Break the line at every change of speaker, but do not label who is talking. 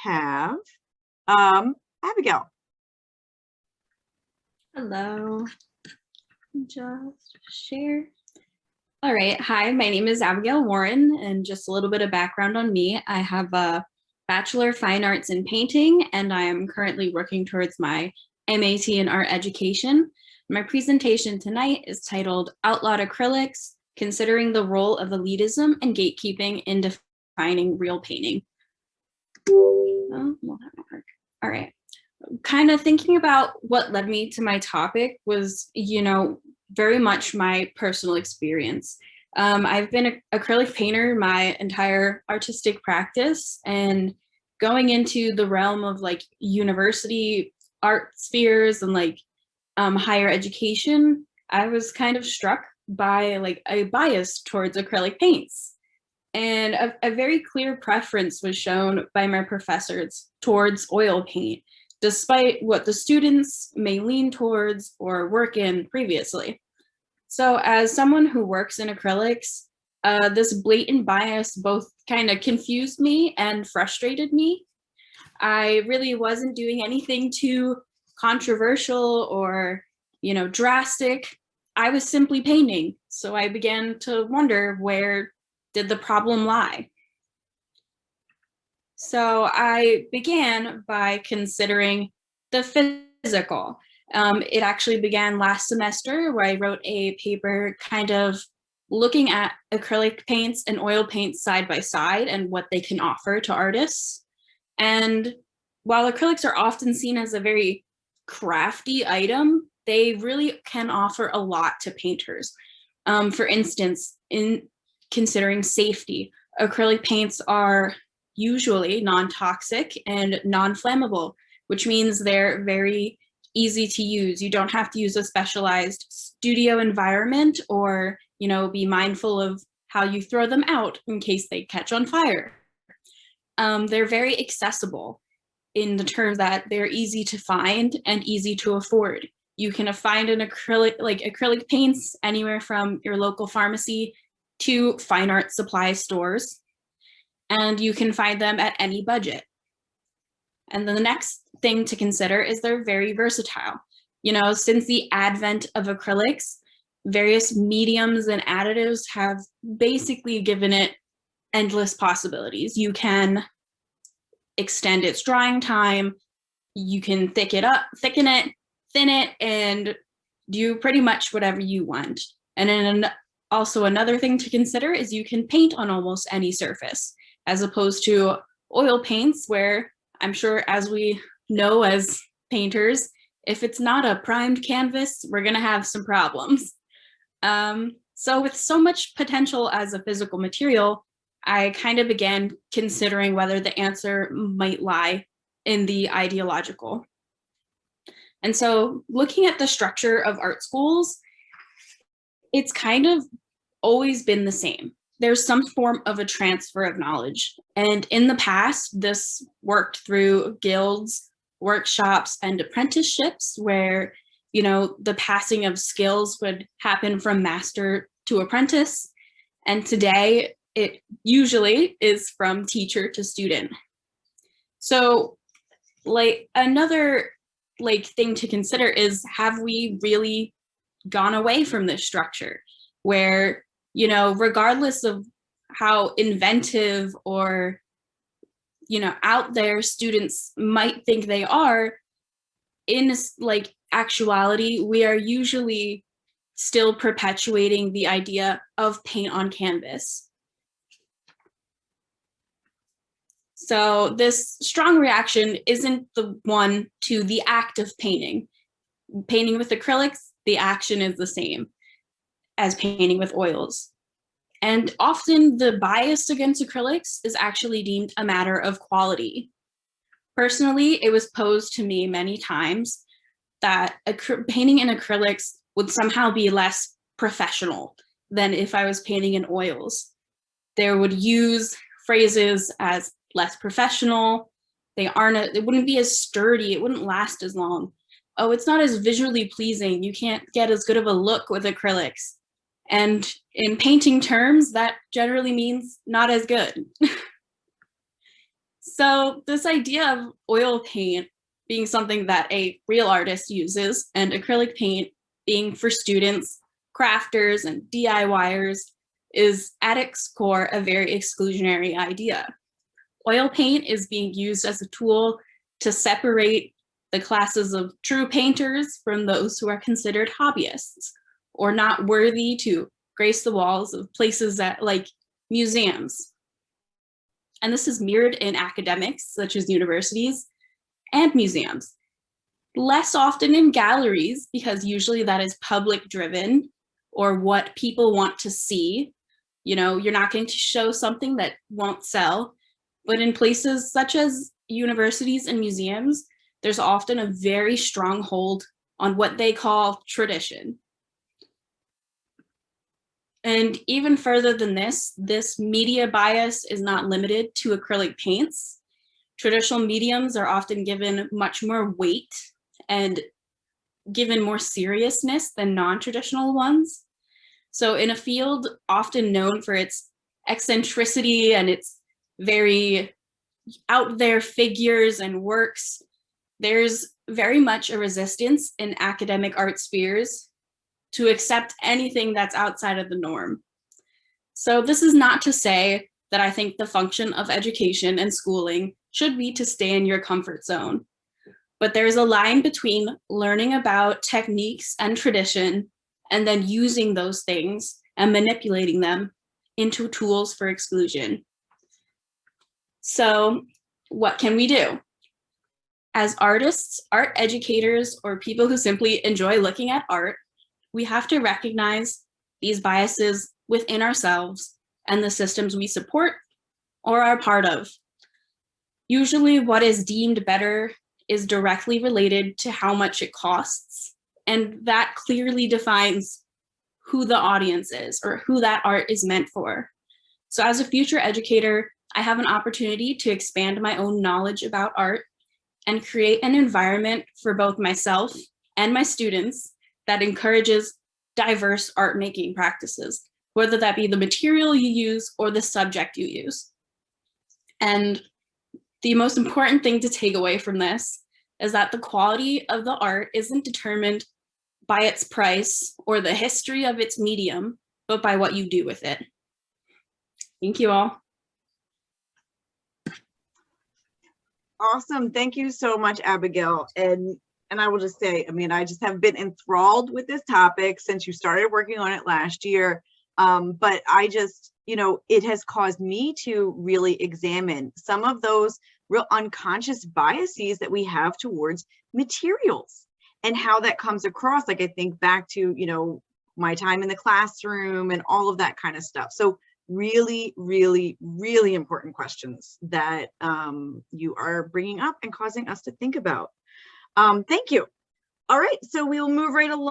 have Abigail.
Hello, just share. All right, hi, my name is Abigail Warren, and just a little bit of background on me. I have a Bachelor of Fine Arts in Painting, and I am currently working towards my MAT in Art Education. My presentation tonight is titled Outlawed Acrylics, Considering the Role of Elitism and Gatekeeping in Defining Real Painting. Oh, well, that won't work. All right. Kind of thinking about what led me to my topic was, very much my personal experience. I've been an acrylic painter my entire artistic practice, and going into the realm of like university art spheres and like higher education, I was kind of struck by like a bias towards acrylic paints. And a very clear preference was shown by my professors towards oil paint, despite what the students may lean towards or work in previously. So as someone who works in acrylics, this blatant bias both kind of confused me and frustrated me. I really wasn't doing anything too controversial or, drastic. I was simply painting. So I began to wonder, where did the problem lie? So I began by considering the physical. It actually began last semester, where I wrote a paper kind of looking at acrylic paints and oil paints side by side and what they can offer to artists. And while acrylics are often seen as a very crafty item, they really can offer a lot to painters. For instance, in considering safety, acrylic paints are usually non-toxic and non-flammable, which means they're very easy to use. You don't have to use a specialized studio environment or, be mindful of how you throw them out in case they catch on fire. They're very accessible in the terms that they're easy to find and easy to afford. You can find an acrylic paints anywhere from your local pharmacy to fine art supply stores, and you can find them at any budget. And then the next thing to consider is they're very versatile. Since the advent of acrylics, various mediums and additives have basically given it endless possibilities. You can extend its drying time, you can thicken it, thin it, and do pretty much whatever you want. And then also another thing to consider is you can paint on almost any surface, as opposed to oil paints, where I'm sure, as we know as painters, if it's not a primed canvas, we're gonna have some problems. So with so much potential as a physical material, I kind of began considering whether the answer might lie in the ideological. And so looking at the structure of art schools, it's kind of always been the same. There's some form of a transfer of knowledge. And in the past, this worked through guilds, workshops, and apprenticeships where, the passing of skills would happen from master to apprentice. And today, it usually is from teacher to student. So another thing to consider is, have we really gone away from this structure where, regardless of how inventive or, out there students might think they are, in actuality, we are usually still perpetuating the idea of paint on canvas. So this strong reaction isn't the one to the act of painting. Painting with acrylics, the action is the same as painting with oils. And often the bias against acrylics is actually deemed a matter of quality. Personally, it was posed to me many times that painting in acrylics would somehow be less professional than if I was painting in oils. They would use phrases as less professional. It wouldn't be as sturdy. It wouldn't last as long. Oh, it's not as visually pleasing. You can't get as good of a look with acrylics. And in painting terms, that generally means not as good. So this idea of oil paint being something that a real artist uses and acrylic paint being for students, crafters, and DIYers is at its core a very exclusionary idea. Oil paint is being used as a tool to separate the classes of true painters from those who are considered hobbyists or not worthy to grace the walls of places that like museums. And this is mirrored in academics, such as universities and museums. Less often in galleries, because usually that is public driven or what people want to see. You know, you're not going to show something that won't sell. But in places such as universities and museums, there's often a very strong hold on what they call tradition. And even further than this media bias is not limited to acrylic paints. Traditional mediums are often given much more weight and given more seriousness than non-traditional ones. So in a field often known for its eccentricity and its very out there figures and works, there's very much a resistance in academic art spheres to accept anything that's outside of the norm. So this is not to say that I think the function of education and schooling should be to stay in your comfort zone. But there's a line between learning about techniques and tradition and then using those things and manipulating them into tools for exclusion. So what can we do? As artists, art educators, or people who simply enjoy looking at art, we have to recognize these biases within ourselves and the systems we support or are part of. Usually what is deemed better is directly related to how much it costs, and that clearly defines who the audience is or who that art is meant for. So as a future educator, I have an opportunity to expand my own knowledge about art and create an environment for both myself and my students that encourages diverse art making practices, whether that be the material you use or the subject you use. And the most important thing to take away from this is that the quality of the art isn't determined by its price or the history of its medium, but by what you do with it. Thank you all.
Awesome. Thank you so much, Abigail. And I will just say, I mean, I just have been enthralled with this topic since you started working on it last year. But I just, you know, it has caused me to really examine some of those real unconscious biases that we have towards materials and how that comes across. Like I think back to, you know, my time in the classroom and all of that kind of stuff. So really, really, really important questions that you are bringing up and causing us to think about. Thank you. All right, so we will move right along.